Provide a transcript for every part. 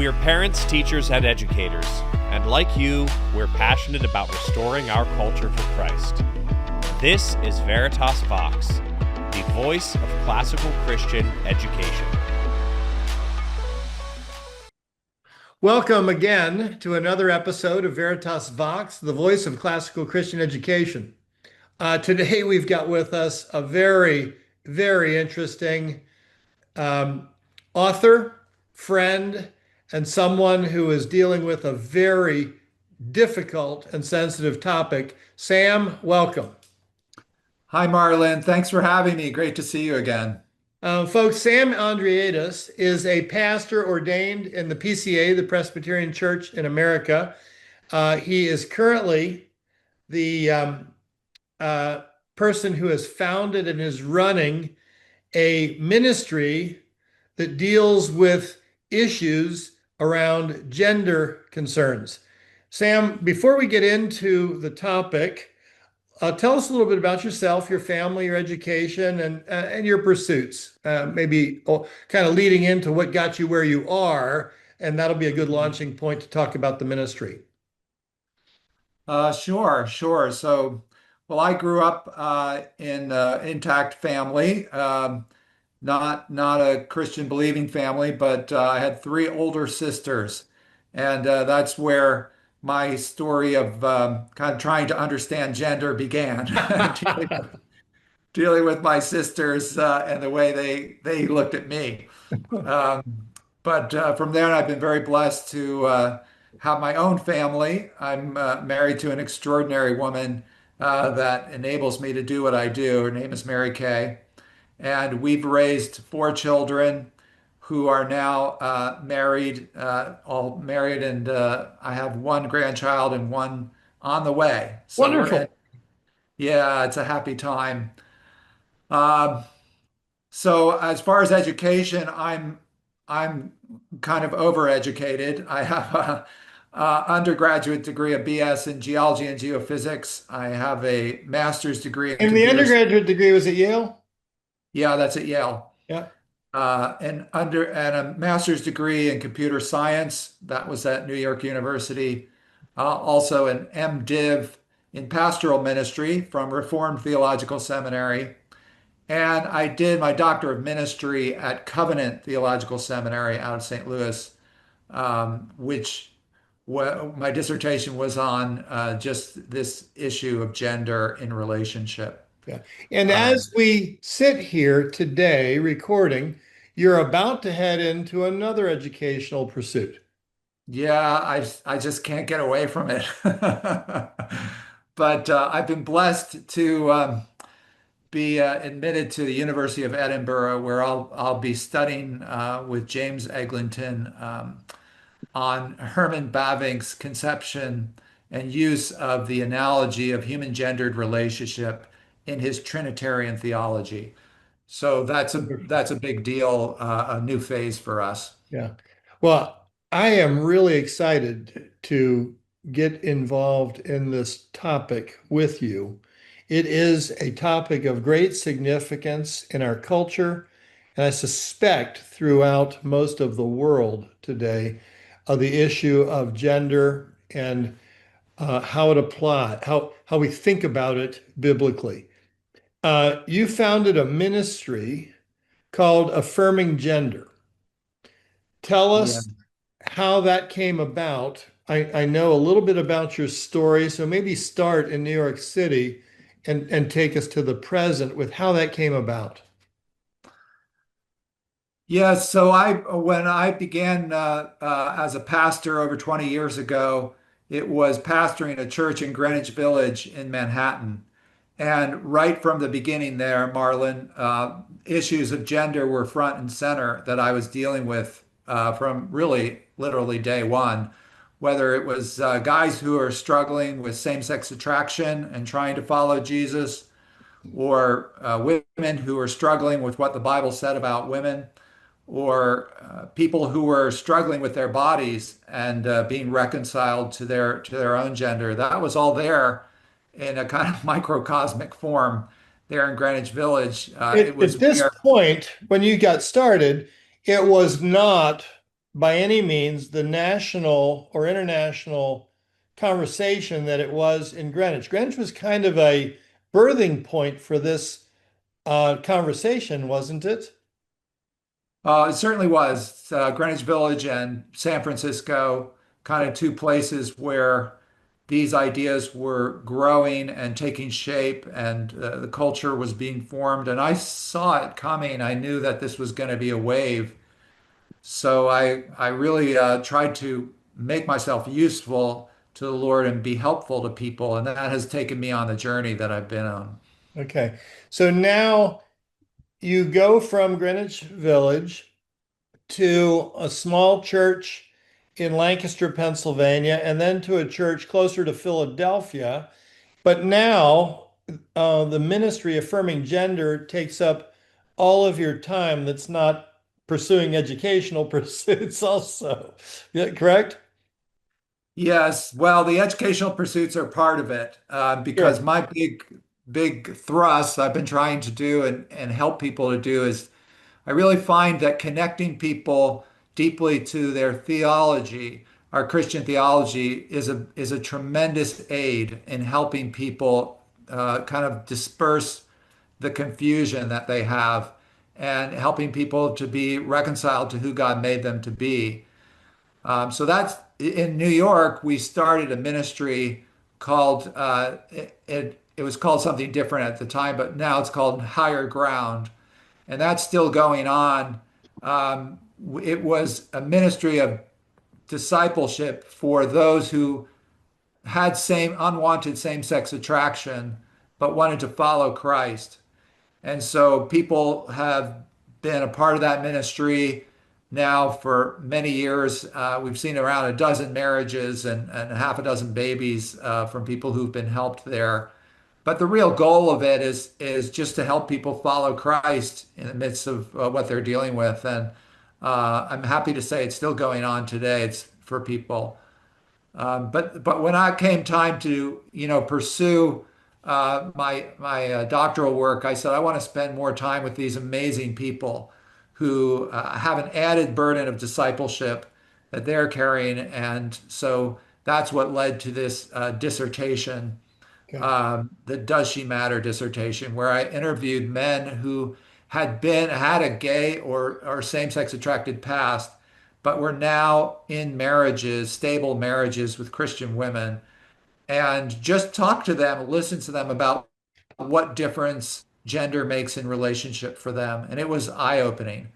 We're parents, teachers, and educators, and like you, we're passionate about restoring our culture for Christ. This is Veritas Vox, the voice of classical Christian education. Welcome again to another episode of Veritas Vox, the voice of classical Christian education. Today we've got with us a very, very interesting author, friend, and someone who is dealing with a very difficult and sensitive topic. Sam, welcome. Hi, Marlon. Thanks for having me. Great to see you again. Folks, Sam Andreades is a pastor ordained in the PCA, the Presbyterian Church in America. He is currently the person who has founded and is running a ministry that deals with issues around gender concerns. Sam, before we get into the topic, tell us a little bit about yourself, your family, your education, and your pursuits. Maybe kind of leading into what got you where you are, and that'll be a good launching point to talk about the ministry. Sure. Well, I grew up in an intact family, not a Christian believing family, but I had three older sisters, and that's where my story of kind of trying to understand gender began. Dealing with my sisters and the way they looked at me. But from there, I've been very blessed to have my own family. I'm married to an extraordinary woman that enables me to do what I do. Her name is Mary Kay. And we've raised four children who are now all married, and I have one grandchild and one on the way. So Wonderful. yeah, it's a happy time. Um, so as far as education, I'm kind of overeducated. I have a undergraduate degree, a BS in geology and geophysics. I have a master's degree in And the computer. undergraduate degree was at Yale? Yeah, that's at Yale. Yeah. And a master's degree in computer science. That was at New York University. Also an MDiv in pastoral ministry from Reformed Theological Seminary. And I did my Doctor of Ministry at Covenant Theological Seminary out of St. Louis, which my dissertation was on just this issue of gender in relationship. Yeah. And Um, as we sit here today recording, you're about to head into another educational pursuit. yeah, I just can't get away from it. But I've been blessed to be admitted to the University of Edinburgh, where I'll be studying with James Eglinton on Herman Bavinck's conception and use of the analogy of human gendered relationship in his Trinitarian theology. So that's a big deal, a new phase for us. Yeah. Well, I am really excited to get involved in this topic with you. It is a topic of great significance in our culture, and I suspect throughout most of the world today, the issue of gender and how it applies, how we think about it biblically. You founded a ministry called Affirming Gender. Tell Yeah. us how that came about. I know a little bit about your story, so maybe start in New York City and take us to the present with how that came about. Yeah, so when I began as a pastor over 20 years ago, it was pastoring a church in Greenwich Village in Manhattan. And right from the beginning there, Marlon, issues of gender were front and center that I was dealing with from really literally day one. Whether it was guys who are struggling with same-sex attraction and trying to follow Jesus, or women who are struggling with what the Bible said about women, or people who were struggling with their bodies and being reconciled to their own gender. That was all there in a kind of microcosmic form there in Greenwich Village. It At was this where, point, when you got started, it was not by any means the national or international conversation that it was in Greenwich. Greenwich was kind of a birthing point for this conversation, wasn't it? It certainly was. Greenwich Village and San Francisco, kind of two places where these ideas were growing and taking shape, and the culture was being formed. And I saw it coming. I knew that this was going to be a wave. So I really tried to make myself useful to the Lord and be helpful to people. And that has taken me on the journey that I've been on. Okay. So now you go from Greenwich Village to a small church in Lancaster, Pennsylvania, and then to a church closer to Philadelphia. But now the ministry Affirming Gender takes up all of your time that's not pursuing educational pursuits also. Yeah, correct? Yes, well, the educational pursuits are part of it because Sure. my big thrust I've been trying to do and help people to do is I really find that connecting people deeply to their theology, our Christian theology, is a tremendous aid in helping people kind of disperse the confusion that they have and helping people to be reconciled to who God made them to be. So that's in New York. We started a ministry called it was called something different at the time, but now it's called Higher Ground, and that's still going on. It was a ministry of discipleship for those who had same unwanted same-sex attraction but wanted to follow Christ. And so people have been a part of that ministry now for many years. We've seen around a dozen marriages and half a dozen babies from people who've been helped there. But the real goal of it is just to help people follow Christ in the midst of what they're dealing with. And I'm happy to say it's still going on today. It's for people. But when I came time to pursue my doctoral work, I said I want to spend more time with these amazing people who have an added burden of discipleship that they're carrying, and so that's what led to this dissertation, Okay. the Does She Matter dissertation, where I interviewed men who had a gay or same-sex attracted past, but were now in marriages, stable marriages with Christian women, and just talk to them, listen to them about what difference gender makes in relationship for them. And it was eye-opening.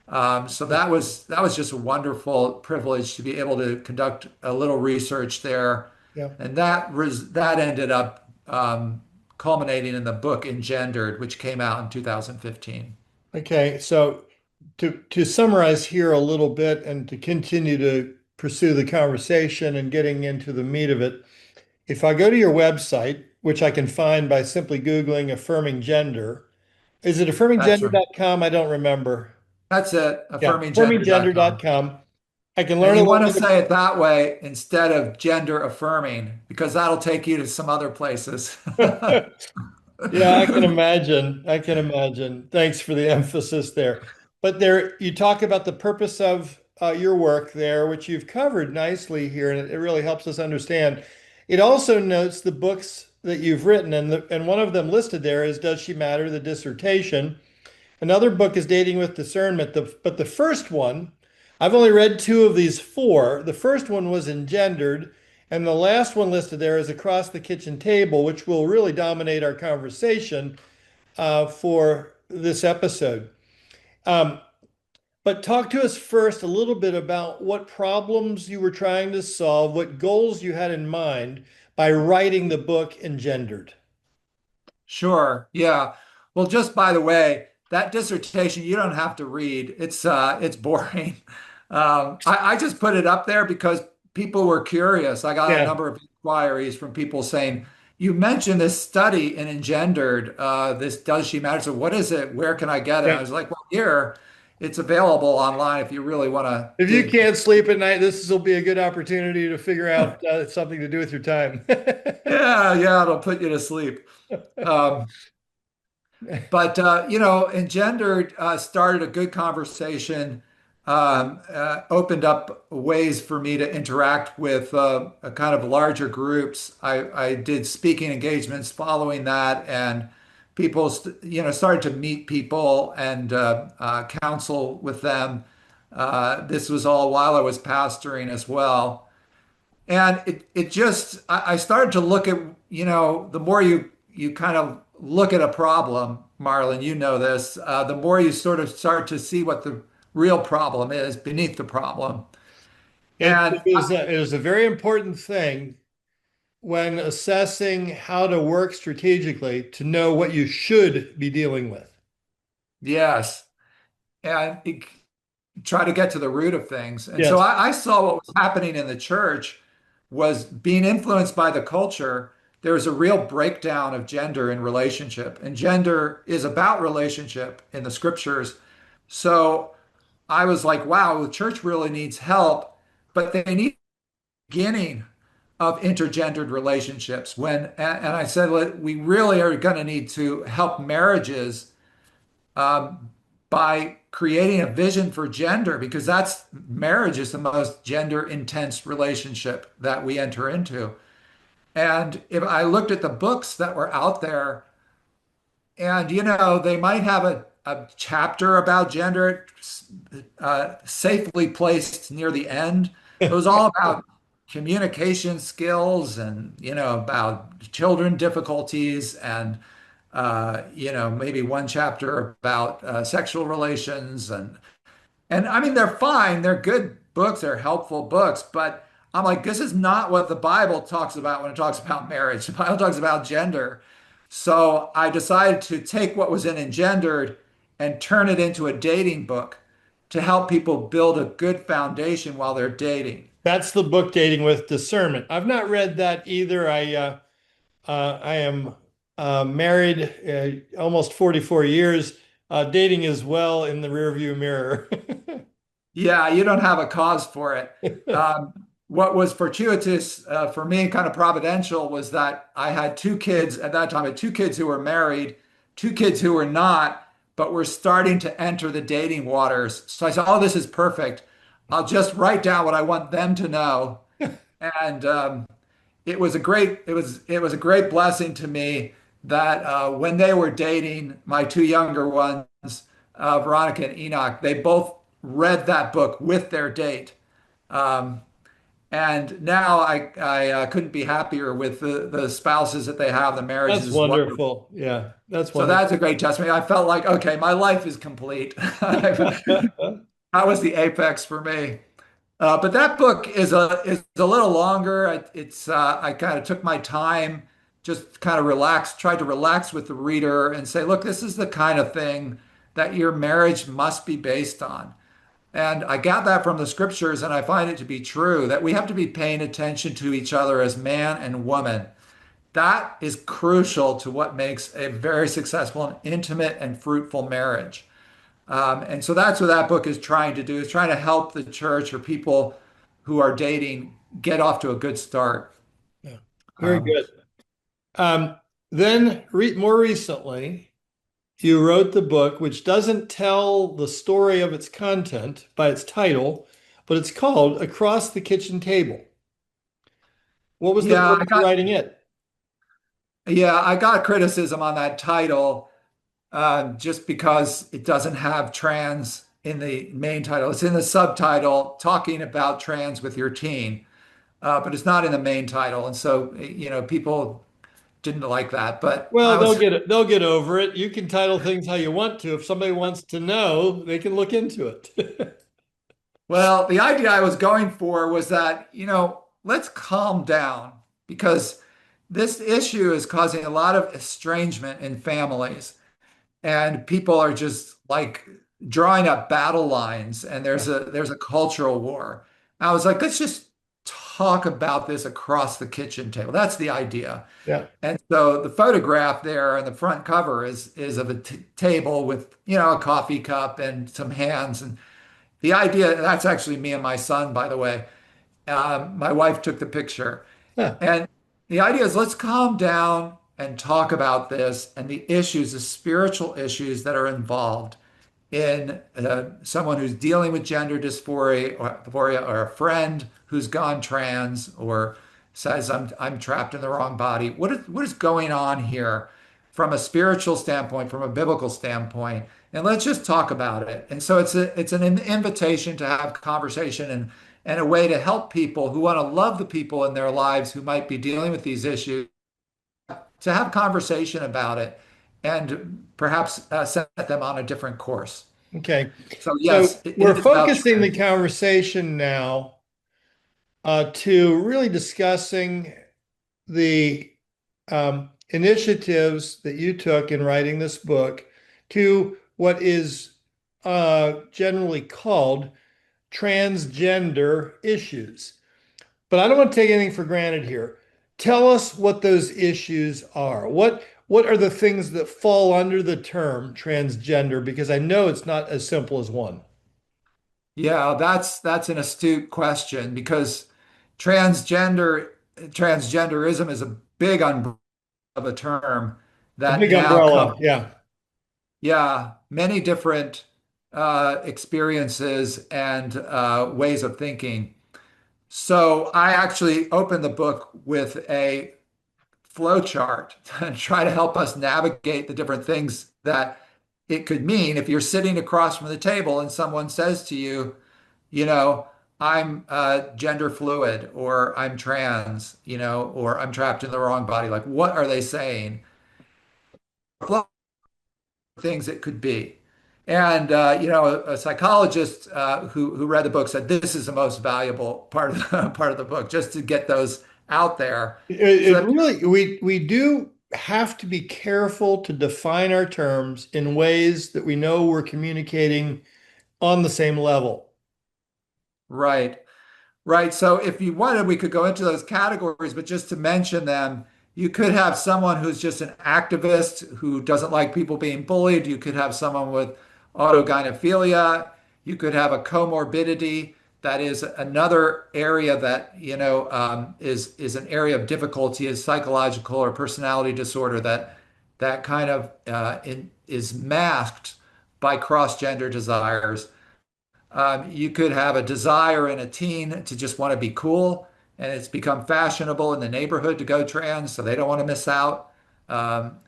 So that was just a wonderful privilege to be able to conduct a little research there, Yeah. and that ended up culminating in the book Engendered, which came out in 2015. Okay. So to summarize here a little bit and to continue to pursue the conversation and getting into the meat of it, if I go to your website, which I can find by simply Googling Affirming Gender, is it That's right. affirminggender.com? I don't remember. That's it, Yeah, affirminggender.com. affirminggender.com. I can And learn a you little want to bit. say it that way instead of gender affirming, because that'll take you to some other places. Yeah, I can imagine. I can imagine. Thanks for the emphasis there. But there, you talk about the purpose of your work there, which you've covered nicely here, and it really helps us understand. It also notes the books that you've written, and one of them listed there is Does She Matter? The dissertation. Another book is Dating with Discernment. But the first one, I've only read two of these four. The first one was Engendered, and the last one listed there is Across the Kitchen Table, which will really dominate our conversation for this episode. Um, but talk to us first a little bit about what problems you were trying to solve, what goals you had in mind by writing the book Engendered. Sure. Yeah. Well, just by the way, that dissertation you don't have to read. It's boring. I just put it up there because people were curious. I got a Yeah, number of inquiries from people saying, "You mentioned this study in Engendered. This Does She Matter? So what is it? Where can I get it?" I yeah. was like, "Well, here, it's available online if you really want to If you dig." can't sleep at night, this will be a good opportunity to figure out something to do with your time. Yeah, yeah, it'll put you to sleep. Um, But Engendered started a good conversation opened up ways for me to interact with a kind of larger groups. I did speaking engagements following that, and people, started to meet people and counsel with them. This was all while I was pastoring as well. And it just, I started to look at, the more you kind of look at a problem, Marlon, you know this, the more you sort of start to see what the real problem is beneath the problem. It And is it is a very important thing when assessing how to work strategically to know what you should be dealing with. yes, and try to get to the root of things. And so Yes, I saw what was happening in the church was being influenced by the culture. There was a real breakdown of gender in relationship, and gender is about relationship in the scriptures. So I was like, wow, the church really needs help, but they need beginning of intergendered relationships. And I said, we really are going to need to help marriages um, by creating a vision for gender, because that's marriage is the most gender intense relationship that we enter into. And if I looked at the books that were out there, and they might have a chapter about gender safely placed near the end. It was all about communication skills and about children difficulties and maybe one chapter about sexual relations and I mean, they're fine. They're good books. They're helpful books. But I'm like, this is not what the Bible talks about when it talks about marriage. The Bible talks about gender. So I decided to take what was in Engendered and turn it into a dating book to help people build a good foundation while they're dating. that's the book Dating with Discernment. I've not read that either. I am married almost 44 years. Dating is well in the rearview mirror. Yeah, you don't have a cause for it. What was fortuitous for me, kind of providential, was that I had two kids at that time. I had two kids who were married, two kids who were not, but were starting to enter the dating waters. So I said, "Oh, this is perfect. I'll just write down what I want them to know." And it was a great blessing to me that when they were dating, my two younger ones, Veronica and Enoch, they both read that book with their date. Um, and now I couldn't be happier with the spouses that they have. The marriages That's is wonderful. wonderful. Yeah, that's So wonderful. that's a great testimony. I felt like, okay, my life is complete. That was the apex for me. But that book is a little longer. I kind of took my time, just kind of relaxed, tried to relax with the reader and say, look, this is the kind of thing that your marriage must be based on. And I got that from the scriptures, and I find it to be true that we have to be paying attention to each other as man and woman. That is crucial to what makes a very successful and intimate and fruitful marriage. And so that's what that book is trying to do, is trying to help the church or people who are dating get off to a good start. Yeah, very Um, good. Then more recently, you wrote the book, which doesn't tell the story of its content by its title, but it's called Across the Kitchen Table. What was the yeah, point of writing it? I got criticism on that title just because it doesn't have trans in the main title. It's in the subtitle, talking about trans with your teen, but it's not in the main title. And so, people didn't like that. But Well, I they'll was get it. They'll get over it. You can title things how you want to. If somebody wants to know, they can look into it. Well, the idea I was going for was that, let's calm down because this issue is causing a lot of estrangement in families, and people are just like drawing up battle lines, and there's a cultural war. I was like, let's just talk about this across the kitchen table. That's the idea. Yeah. And so the photograph there on the front cover is of a table with, a coffee cup and some hands. And the idea, that's actually me and my son, by the way. My wife took the picture. Yeah. And the idea is let's calm down and talk about this and the issues, the spiritual issues that are involved in someone who's dealing with gender dysphoria, or a friend who's gone trans or says I'm trapped in the wrong body. What is going on here from a spiritual standpoint, from a biblical standpoint? And let's just talk about it. And so it's an invitation to have conversation and a way to help people who want to love the people in their lives who might be dealing with these issues to have conversation about it and perhaps set them on a different course. Okay. So So yes, it we're is about focusing the trans. conversation now to really discussing the initiatives that you took in writing this book to what is generally called transgender issues. But I don't want to take anything for granted here. Tell us what those issues are. What are the things that fall under the term transgender? Because I know it's not as simple as one. Yeah, that's an astute question because transgenderism is a big umbrella of a term A that big now umbrella, covers, yeah. yeah, many different experiences and ways of thinking. So I actually opened the book with a flow chart and try to help us navigate the different things that it could mean if you're sitting across from the table and someone says to you, you know, I'm gender fluid or I'm trans, or I'm trapped in the wrong body. Like, what are they saying? Things it could be. And a psychologist who read the book said this is the most valuable part of the book, just to get those out there, It, so it that really, we do have to be careful to define our terms in ways that we know we're communicating on the same level. right. Right. So if you wanted, we could go into those categories, but just to mention them, you could have someone who's just an activist who doesn't like people being bullied. You could have someone with autogynephilia. You could have a comorbidity. That is another area that, is an area of difficulty, is psychological or personality disorder that kind of is masked by cross-gender desires. You could have a desire in a teen to just want to be cool, and it's become fashionable in the neighborhood to go trans, so they don't want to miss out. Um,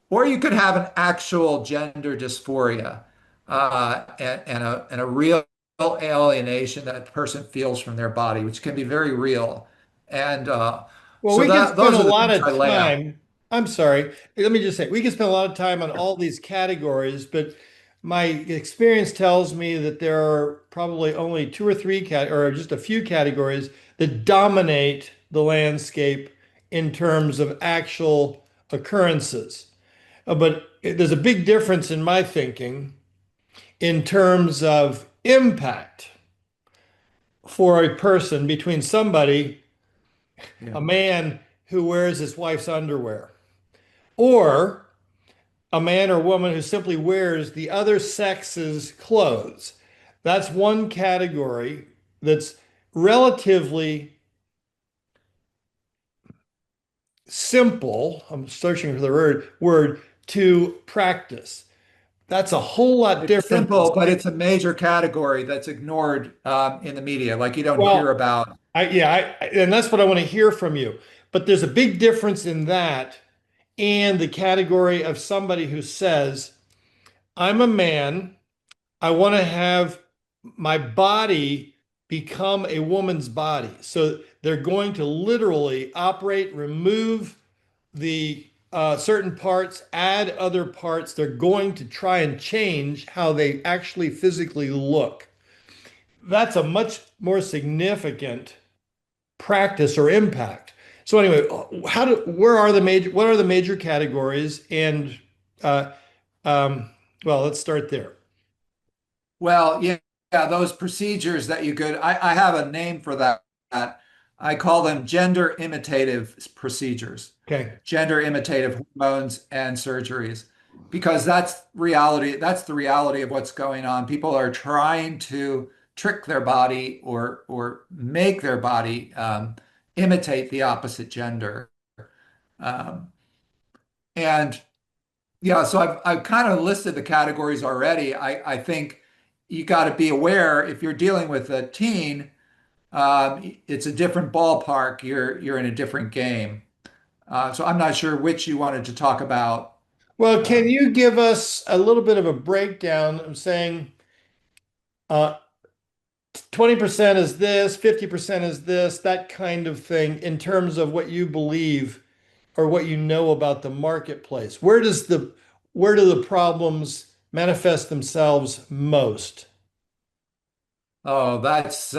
or you could have an actual gender dysphoria and a real alienation that a person feels from their body, which can be very real. And Well, so we can that spend those a are the lot things of I lay out. time. I'm sorry. Let me just say, we can spend a lot of time on all these categories, but my experience tells me that there are probably only two or three or just a few categories that dominate the landscape in terms of actual occurrences. But there's a big difference in my thinking in terms of impact for a person between somebody, Yeah. a man who wears his wife's underwear, or a man or woman who simply wears the other sex's clothes. That's one category that's relatively simple. I'm searching for the word to practice. That's a whole lot It's different than simple, but saying, it's a major category that's ignored in the media. Like you don't hear well, about. and that's what I want to hear from you. But there's a big difference in that and the category of somebody who says, I'm a man. I want to have my body become a woman's body. So they're going to literally operate, remove the certain parts, add other parts. They're going to try and change how they actually physically look. That's a much more significant practice or impact. So anyway, what are the major categories? And uh, let's start there. Well, yeah, those procedures that you could, I have a name for that. I call them gender imitative procedures, Okay. gender imitative hormones and surgeries, because that's reality. That's the reality of what's going on. People are trying to trick their body or make their body imitate the opposite gender. Um, and Yeah, so I've kind of listed the categories already. I think you got to be aware if you're dealing with a teen, it's a different ballpark. You're in a different game. So I'm not sure which you wanted to talk about. Well, Uh, can you give us a little bit of a breakdown of saying uh, 20% is this, 50% is this, that kind of thing in terms of what you believe or what you know about the marketplace? Where do the problems manifest themselves most? oh, that's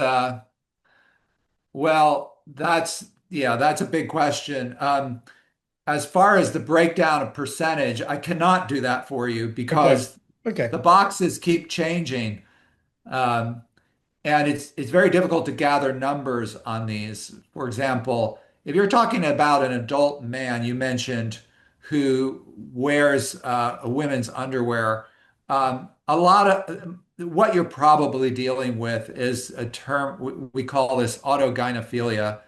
a big question. As far as the breakdown of percentage, I cannot do that for you Okay. because Okay. the boxes keep changing. Um, And it's very difficult to gather numbers on these. For example, if you're talking about an adult man, you mentioned who wears a women's underwear, a lot of what you're probably dealing with is a term we call this autogynephilia,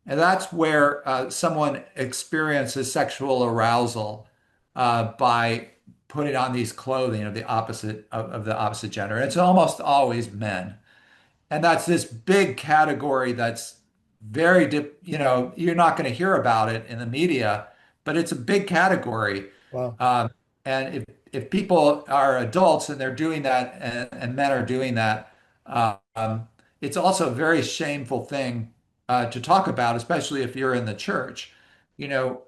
and that's where someone experiences sexual arousal by putting on these clothing of of the opposite gender. It's almost always men. And that's this big category that's you're not going to hear about it in the media, but it's a big category. Wow. And if people are adults and they're doing that and men are doing that, it's also a very shameful thing to talk about, especially if you're in the church. You know,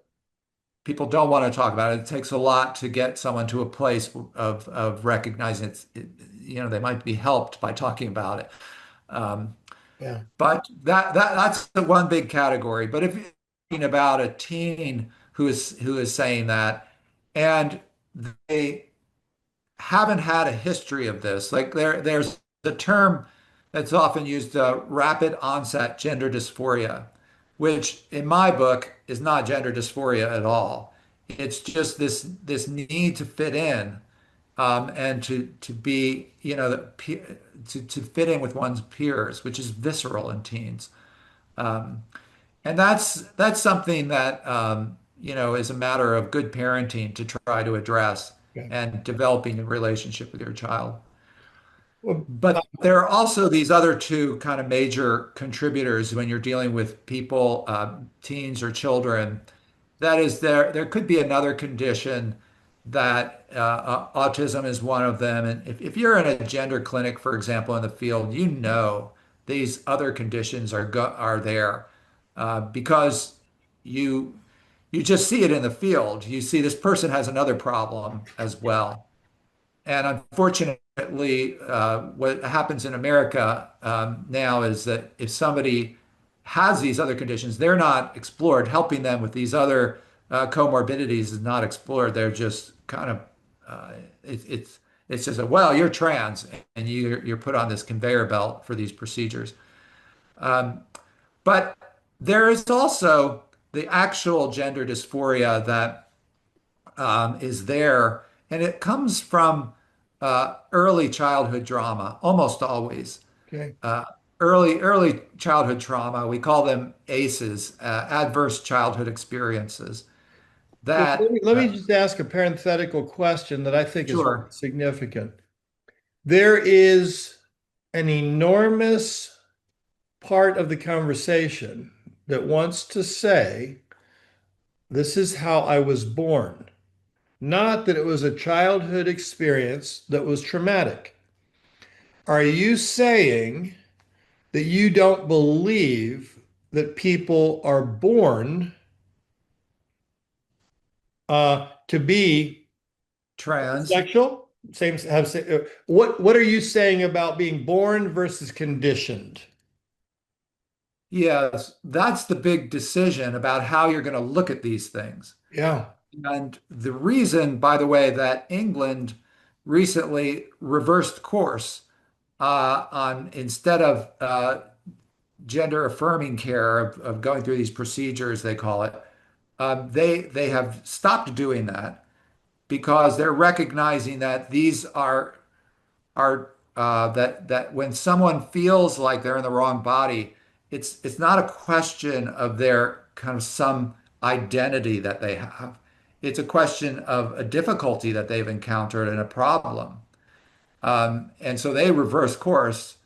people don't want to talk about it. It takes a lot to get someone to a place of recognizing they might be helped by talking about it. Um, Yeah. but that's the one big category. But if you're talking about a teen who is saying that, and they haven't had a history of this, like there's the term that's often used, rapid onset gender dysphoria, which in my book is not gender dysphoria at all. It's just this need to fit in, and to be, to fit in with one's peers, which is visceral in teens. Um, and that's something that is a matter of good parenting to try to address Yeah. and developing a relationship with your child. Well, But there are also these other two kind of major contributors when you're dealing with people, teens or children. That is, there could be another condition that autism is one of them. And if you're in a gender clinic, for example, in the field, these other conditions are there because you you just see it in the field. You see this person has another problem as well. And unfortunately, what happens in America now is that if somebody has these other conditions, they're not explored. Helping them with these other comorbidities is not explored. They're just kind of uh, it, it's just a, well, you're trans and you're put on this conveyor belt for these procedures. Um, but there is also the actual gender dysphoria that is there, and it comes from early childhood trauma, almost always. okay. Uh, early childhood trauma, we call them ACEs, adverse childhood experiences. Well, That let me just ask a parenthetical question that I think is Sure. significant. There is an enormous part of the conversation that wants to say, this is how I was born. Not that it was a childhood experience that was traumatic. Are you saying that you don't believe that people are born to be Trans. sexual? What are you saying about being born versus conditioned? Yes, that's the big decision about how you're going to look at these things. Yeah. And the reason, by the way, that England recently reversed course on instead of gender affirming care of going through these procedures, they call it, they have stopped doing that because they're recognizing that these are that when someone feels like they're in the wrong body, it's not a question of their kind of some identity that they have. It's a question of a difficulty that they've encountered and a problem. And so they reverse course,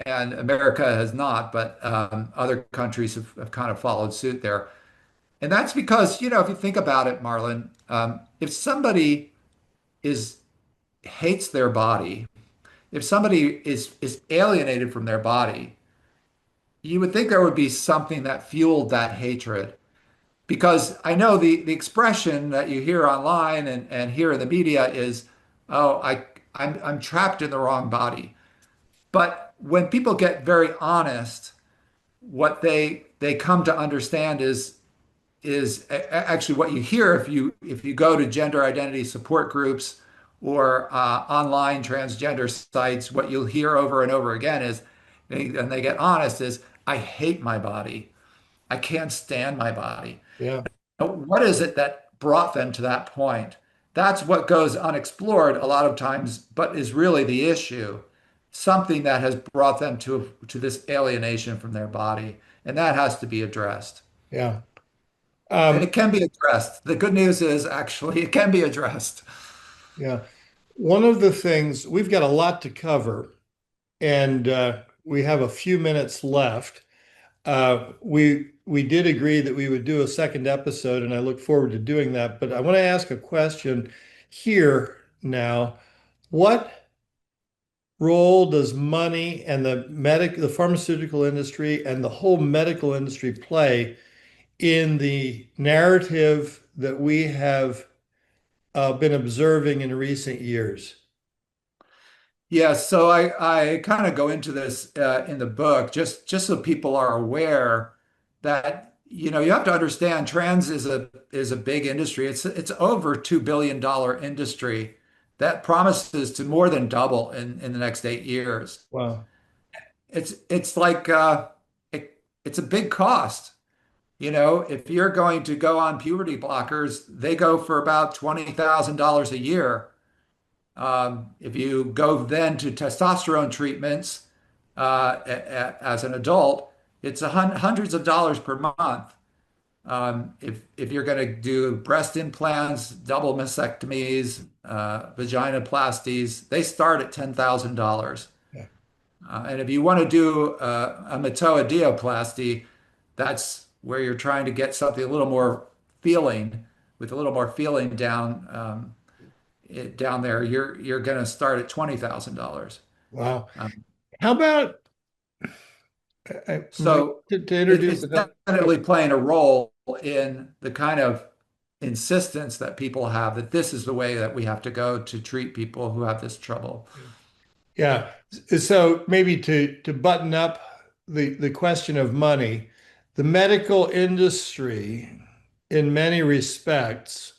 and America has not, but other countries have kind of followed suit there. And that's because, if you think about it, Marlon, if somebody is hates their body, if somebody is alienated from their body, you would think there would be something that fueled that hatred. Because I know the expression that you hear online and hear in the media is, oh, I'm trapped in the wrong body. But when people get very honest, what they come to understand is actually what you hear if you go to gender identity support groups or online transgender sites. What you'll hear over and over again is, and they get honest, is I hate my body. I can't stand my body. Yeah. What is it that brought them to that point? That's what goes unexplored a lot of times, but is really the issue. Something that has brought them to this alienation from their body, and that has to be addressed. Yeah. And Um, it can be addressed. The good news is actually it can be addressed. yeah. One of the things we've got a lot to cover, and we have a few minutes left. We did agree that we would do a second episode, and I look forward to doing that. But I want to ask a question here now. What role does money and the pharmaceutical industry and the whole medical industry play in the narrative that we have been observing in recent years? Yeah, so I kind of go into this in the book just so people are aware that you have to understand trans is a big industry. It's over $2 billion industry that promises to more than double in the next 8 years. Wow. It's like it's a big cost. If you're going to go on puberty blockers, they go for about $20,000 a year. If you go then to testosterone treatments as an adult, it's hundreds of dollars per month. If you're going to do breast implants, double mastectomies, vaginoplasties, they start at $10,000. Yeah. And if you want to do a metoadioplasty, that's where you're trying to get something a little more feeling, with a little more feeling down there. You're going to start at $20,000. Wow. Um, How about so to introduce it's another? definitely playing a role in the kind of insistence that people have that this is the way that we have to go to treat people who have this trouble. Yeah. So maybe to button up the question of money, the medical industry, in many respects,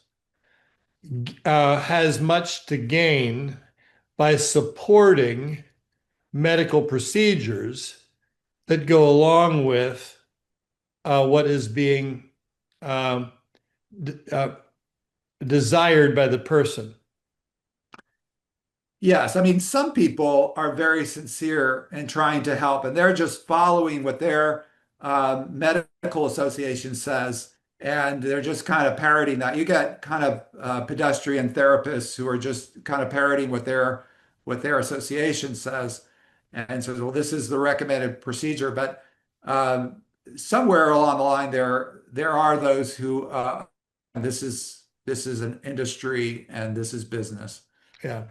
has much to gain by supporting medical procedures that go along with what is being um, uh, desired by the person. Yes, I mean, some people are very sincere in trying to help, and they're just following what their medical association says, and they're just kind of parroting that. You get kind of pedestrian therapists who are just kind of parroting what their association says, and so, well, this is the recommended procedure. But somewhere along the line, there are those who this is an industry and this is business. Yeah.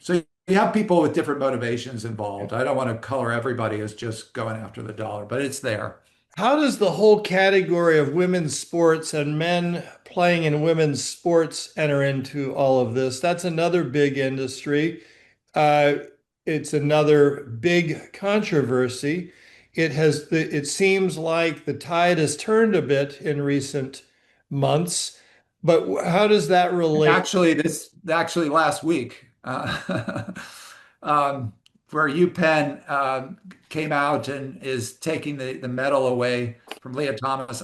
So you have people with different motivations involved. I don't want to color everybody as just going after the dollar, but it's there. How does the whole category of women's sports and men playing in women's sports enter into all of this? That's another big industry. Uh, it's another big controversy. It seems like the tide has turned a bit in recent months, but how does that relate? Actually last week, um, where UPenn came out and is taking the medal away from Leah Thomas.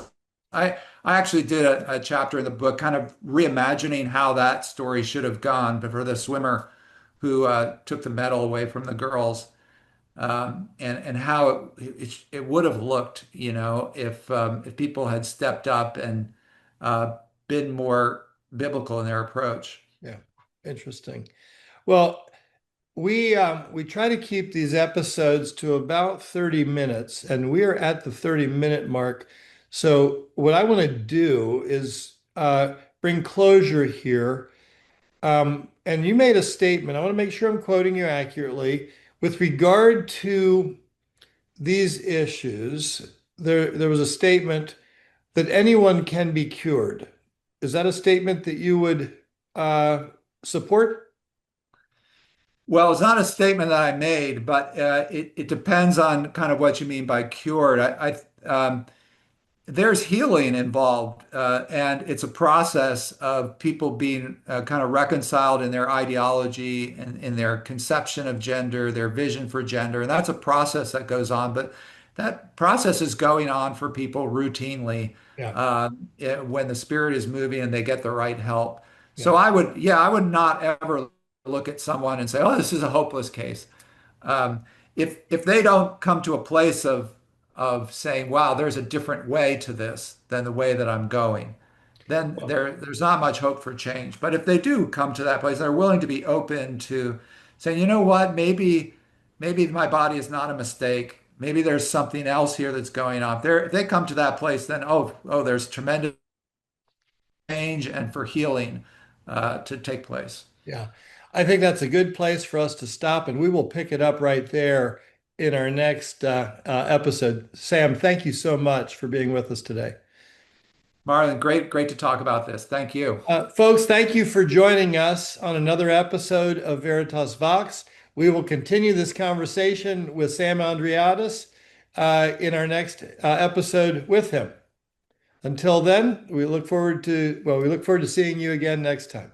I actually did a chapter in the book, kind of reimagining how that story should have gone, but for the swimmer who took the medal away from the girls, and how it would have looked, if people had stepped up and been more biblical in their approach. Yeah, interesting. Well, we try to keep these episodes to about 30 minutes, and we are at the 30-minute mark. So what I want to do is bring closure here. And you made a statement. I want to make sure I'm quoting you accurately. With regard to these issues, there was a statement that anyone can be cured. Is that a statement that you would support? Well, it's not a statement that I made, but it depends on kind of what you mean by cured. There's healing involved, and it's a process of people being kind of reconciled in their ideology and in their conception of gender, their vision for gender. And that's a process that goes on, but that process is going on for people routinely Yeah, when the spirit is moving and they get the right help. yeah. So I would not ever look at someone and say, "Oh, this is a hopeless case." Um, if they don't come to a place of saying, "Wow, there's a different way to this than the way that I'm going," then Well, there's not much hope for change. But if they do come to that place, they're willing to be open to saying, "You know what? Maybe my body is not a mistake. Maybe there's something else here that's going on." If they come to that place, then there's tremendous change and for healing to take place. yeah. I think that's a good place for us to stop, and we will pick it up right there in our next episode. Sam, thank you so much for being with us today. Marlon, great to talk about this. Thank you. Folks, thank you for joining us on another episode of Veritas Vox. We will continue this conversation with Sam Andreades in our next episode with him. Until then, we look forward to seeing you again next time.